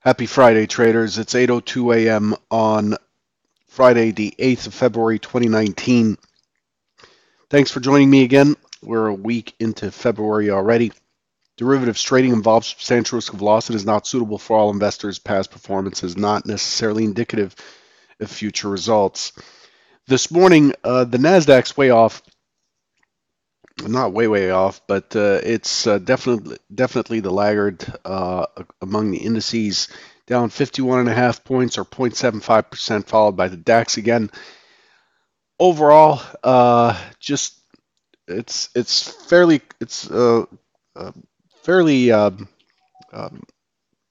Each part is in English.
Happy Friday, traders. It's 8:02 a.m. on Friday, the 8th of February, 2019. Thanks for joining me again. We're a week into February already. Derivatives trading involves substantial risk of loss and is not suitable for all investors. Past performance is not necessarily indicative of future results. This morning, the Nasdaq's way off. Not way off, but it's definitely the laggard among the indices, down 51.5 points or 0.75%, followed by the DAX again. Overall, just it's fairly um,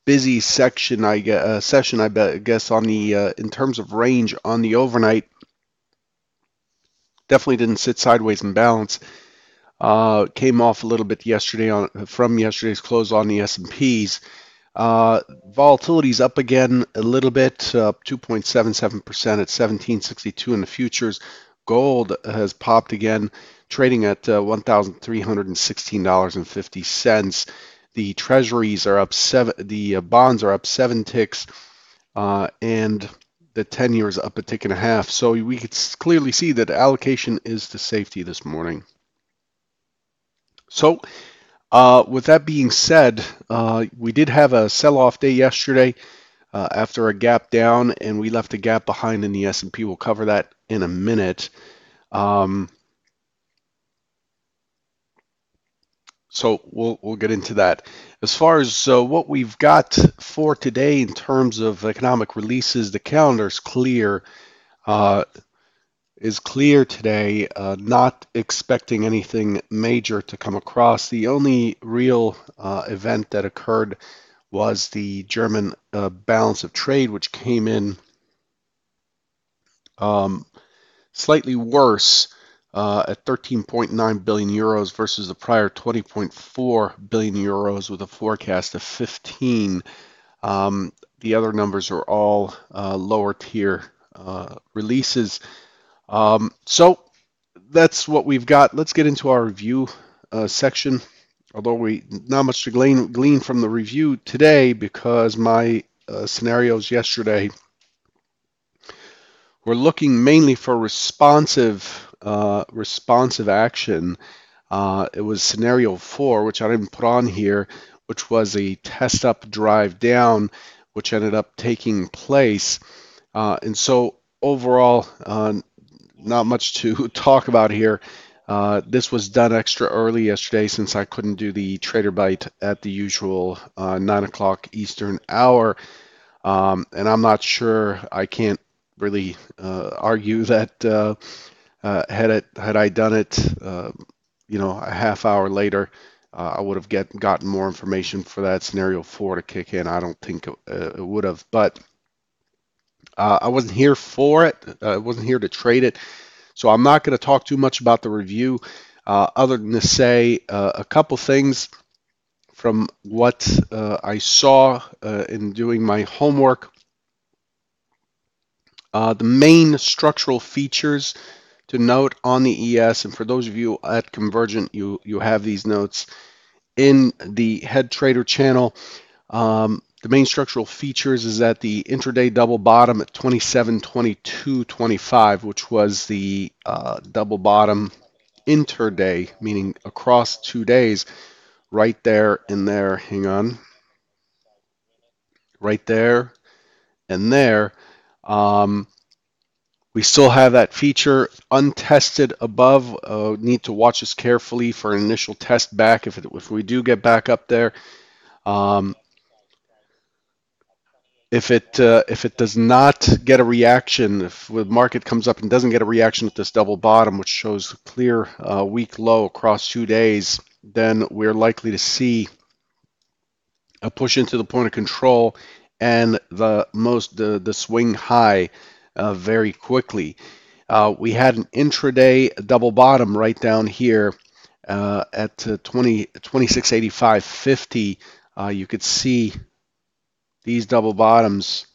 busy section I guess on the in terms of range on the overnight. Definitely didn't sit sideways and balance. Came off a little bit yesterday from yesterday's close on the S&Ps. Volatility's up again a little bit, 2.77% at 1762 in the futures. Gold has popped again, trading at $1,316.50. The treasuries are up the bonds are up 7 ticks, and the 10 years up a tick and a half. So we could clearly see that allocation is to safety this morning. So, with that being said, we did have a sell-off day yesterday after a gap down, and we left a gap behind in the S&P. We'll cover that in a minute. Um, so we'll get into that. As far as what we've got for today in terms of economic releases, the calendar's clear. Uh, is clear today. Not expecting anything major to come across. The only real event that occurred was the German balance of trade, which came in um, slightly worse at 13.9 billion euros versus the prior 20.4 billion euros with a forecast of 15. The other numbers are all lower tier releases. So that's what we've got. Let's get into our review section. Although we not much to glean from the review today because my scenarios yesterday were looking mainly for responsive action. It was scenario 4, which I didn't put on here, which was a test up, drive down, which ended up taking place. And so overall, not much to talk about here. This was done extra early yesterday since I couldn't do the trader bite at the usual 9 o'clock Eastern hour. And I'm not sure, I can't really argue that had I done it, a half hour later, I would have gotten more information for that scenario 4 to kick in. I don't think it would have, but I wasn't here for it. I wasn't here to trade it. So I'm not going to talk too much about the review, other than to say a couple things from what I saw in doing my homework. The main structural features to note on the ES, and for those of you at Convergent, you have these notes in the head trader channel. The main structural features is that the intraday double bottom at 27.22.25, which was the double bottom interday, meaning across 2 days, right there and there. Hang on, right there and there. Um, we still have that feature untested above. Need to watch this carefully for an initial test back if we do get back up there. Um, if it does not get a reaction, if the market comes up and doesn't get a reaction with this double bottom, which shows a clear weak low across 2 days, then we're likely to see a push into the point of control and the swing high very quickly. We had an intraday double bottom right down here at 2685.50. You could see these double bottoms.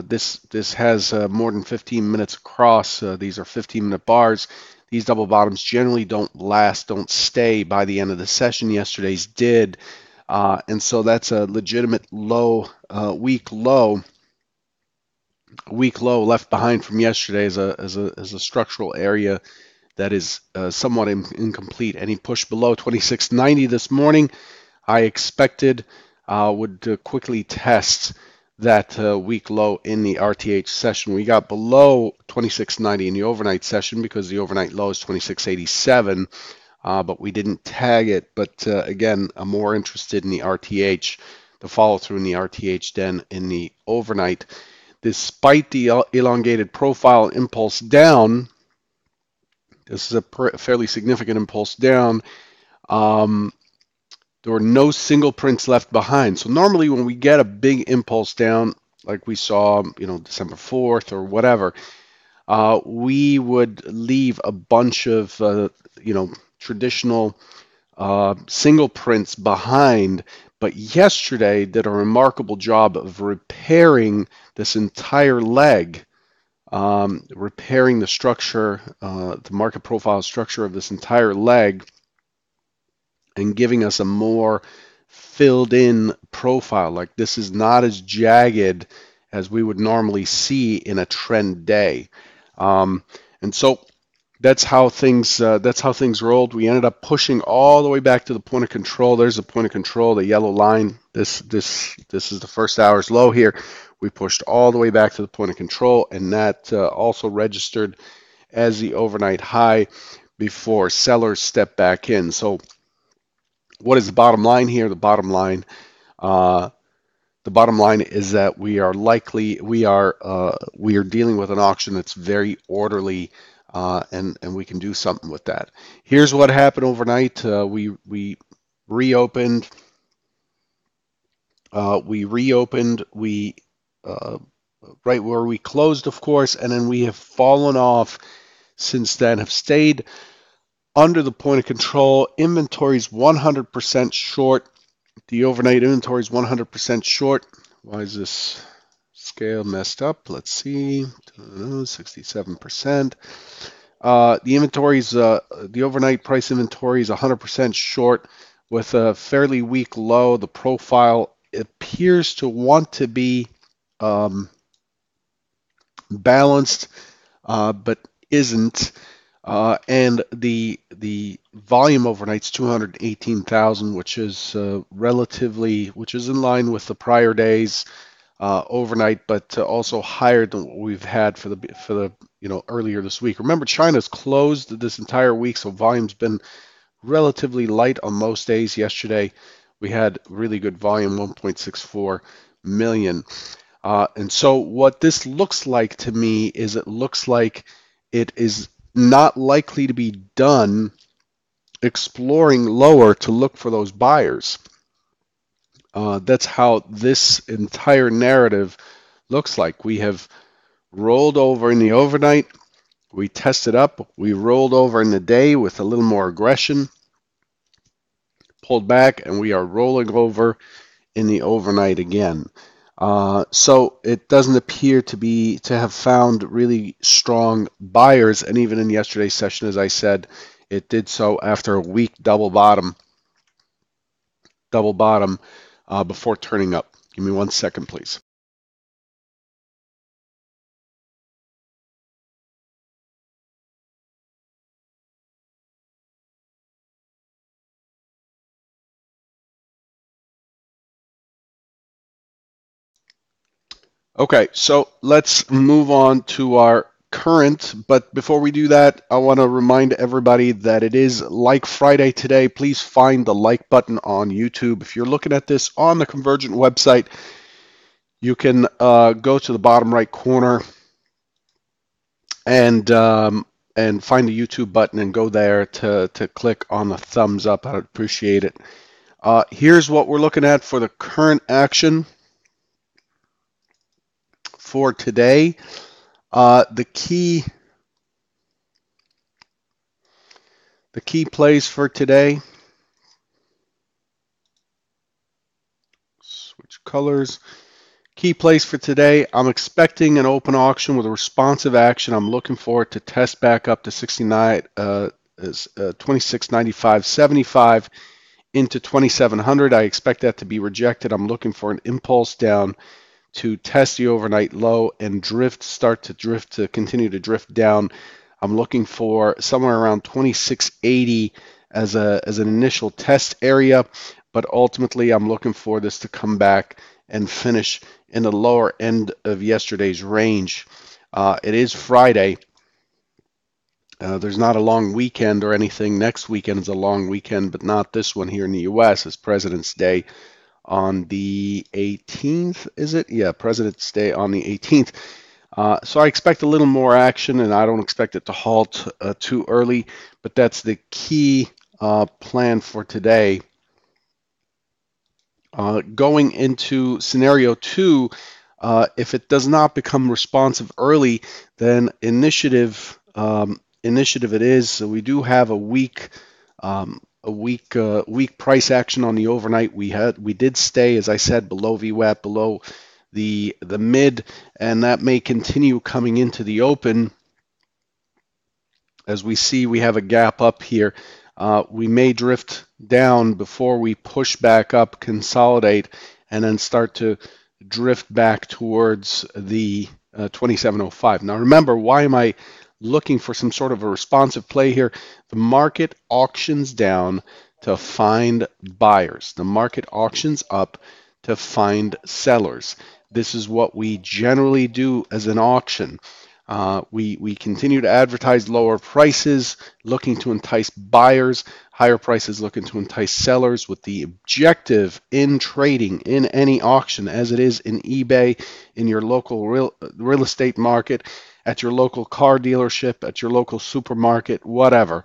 This has more than 15 minutes across. These are 15-minute bars. These double bottoms generally don't last, don't stay by the end of the session. Yesterday's did. And so that's a legitimate low, weak low left behind from yesterday as a structural area that is somewhat incomplete. Any push below 2690 this morning, I expected would quickly test that weak low in the RTH session. We got below 2690 in the overnight session because the overnight low is 2687, but we didn't tag it. But again, I'm more interested in the RTH, the follow through in the RTH than in the overnight. Despite the elongated profile impulse down, this is a fairly significant impulse down. There were no single prints left behind. So normally when we get a big impulse down, like we saw, December 4th or whatever, we would leave a bunch of, traditional single prints behind. But yesterday did a remarkable job of repairing this entire leg, repairing the structure, the market profile structure of this entire leg, and giving us a more filled in profile. Like this is not as jagged as we would normally see in a trend day. And so that's how things rolled. We ended up pushing all the way back to the point of control. There's the point of control, the yellow line. This is the first hour's low here. We pushed all the way back to the point of control, and that also registered as the overnight high before sellers stepped back in. So what is the bottom line here? Uh, the bottom line is that we are dealing with an auction that's very orderly, and we can do something with that. Here's what happened overnight. We reopened. We right where we closed, of course, and then we have fallen off since then. Have stayed under the point of control. Inventory's 100% short. The overnight inventory is 100% short. Why is this scale messed up? Let's see. 67%. The overnight price inventory is 100% short with a fairly weak low. The profile appears to want to be balanced, but isn't. And the volume overnight's 218,000, which is which is in line with the prior days overnight, but also higher than what we've had for the earlier this week. Remember, China's closed this entire week, so volume's been relatively light on most days. Yesterday, we had really good volume, 1.64 million. And so what this looks like to me is it looks like it is not likely to be done exploring lower to look for those buyers. That's how this entire narrative looks like. We have rolled over in the overnight. We tested up. We rolled over in the day with a little more aggression, pulled back, and we are rolling over in the overnight again. So it doesn't appear to have found really strong buyers, and even in yesterday's session, as I said, it did so after a weak double bottom before turning up. Give me 1 second, please. Okay, so let's move on to our current, but before we do that, I want to remind everybody that it is Like Friday today. Please find the like button on YouTube. If you're looking at this on the Convergent website, you can go to the bottom right corner and find the YouTube button and go there to click on the thumbs up. I'd appreciate it. Here's what we're looking at for the current action for today. The key plays for today. Switch colors. Key plays for today. I'm expecting an open auction with a responsive action. I'm looking for it to test back up to 26.95.75 into 2700. I expect that to be rejected. I'm looking for an impulse down to test the overnight low and continue to drift down. I'm looking for somewhere around 2680 as an initial test area, but ultimately I'm looking for this to come back and finish in the lower end of yesterday's range. It is Friday. There's not a long weekend or anything. Next weekend is a long weekend, but not this one here in the U.S. It's President's Day on the 18th, is it? Yeah, President's Day on the 18th. So I expect a little more action, and I don't expect it to halt too early, but that's the key plan for today. Going into scenario two, if it does not become responsive early, then initiative it is. So we do have a weak price action on the overnight. We did stay, as I said, below VWAP, below the mid, and that may continue coming into the open. As we see, we have a gap up here. We may drift down before we push back up, consolidate, and then start to drift back towards the 2705. Now remember, why am I looking for some sort of a responsive play here? The market auctions down to find buyers. The market auctions up to find sellers. This is what we generally do as an auction. We continue to advertise lower prices, looking to entice buyers, higher prices looking to entice sellers, with the objective in trading in any auction, as it is in eBay, in your local real estate market, at your local car dealership, at your local supermarket, whatever.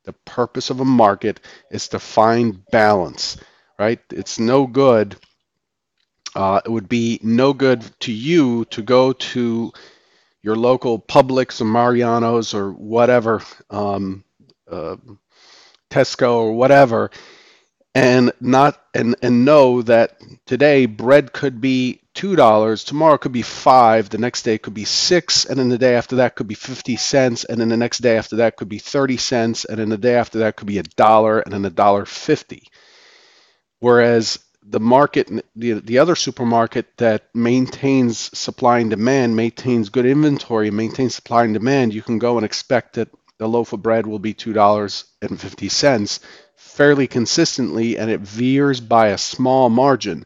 The purpose of a market is to find balance, right? It's no good. It would be no good to you to go to your local Publix or Mariano's or whatever, uh, Tesco or whatever, and not and know that today bread could be $2, tomorrow could be 5, the next day could be 6, and then the day after that could be 50 cents, and then the next day after that could be 30 cents, and then the day after that could be $1, and then $1.50. Whereas the market, the other supermarket that maintains supply and demand, maintains good inventory, maintains supply and demand, you can go and expect that the loaf of bread will be $2.50 fairly consistently, and it veers by a small margin.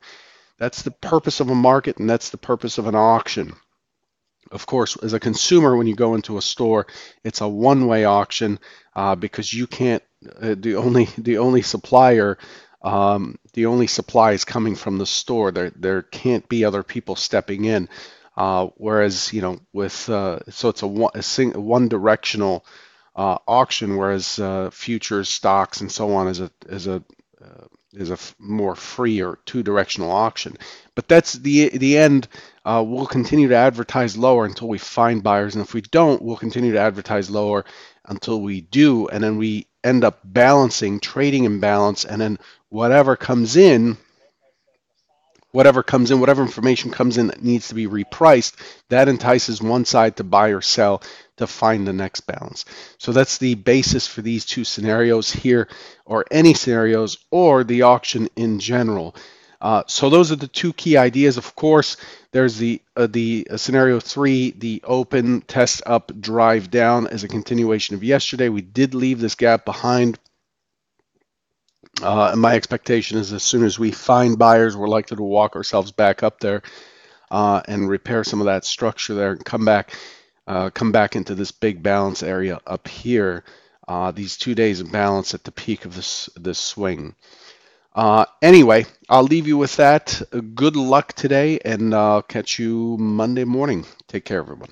That's the purpose of a market, and that's the purpose of an auction. Of course, as a consumer, when you go into a store, it's a one-way auction because you can't. The only supplier, the only supply is coming from the store. There can't be other people stepping in. Whereas with so it's one directional auction, whereas futures, stocks, and so on is a more free or two-directional auction. But that's the end. We'll continue to advertise lower until we find buyers, and if we don't, we'll continue to advertise lower until we do, and then we end up balancing, trading in balance, and then whatever comes in, whatever information comes in that needs to be repriced, that entices one side to buy or sell to find the next balance. So that's the basis for these two scenarios here, or any scenarios, or the auction in general. So those are the two key ideas. Of course, there's the scenario 3, the open, test up, drive down, as a continuation of yesterday. We did leave this gap behind. And my expectation is as soon as we find buyers, we're likely to walk ourselves back up there and repair some of that structure there and come back into this big balance area up here. These 2 days of balance at the peak of this swing. Anyway, I'll leave you with that. Good luck today, and I'll catch you Monday morning. Take care, everyone.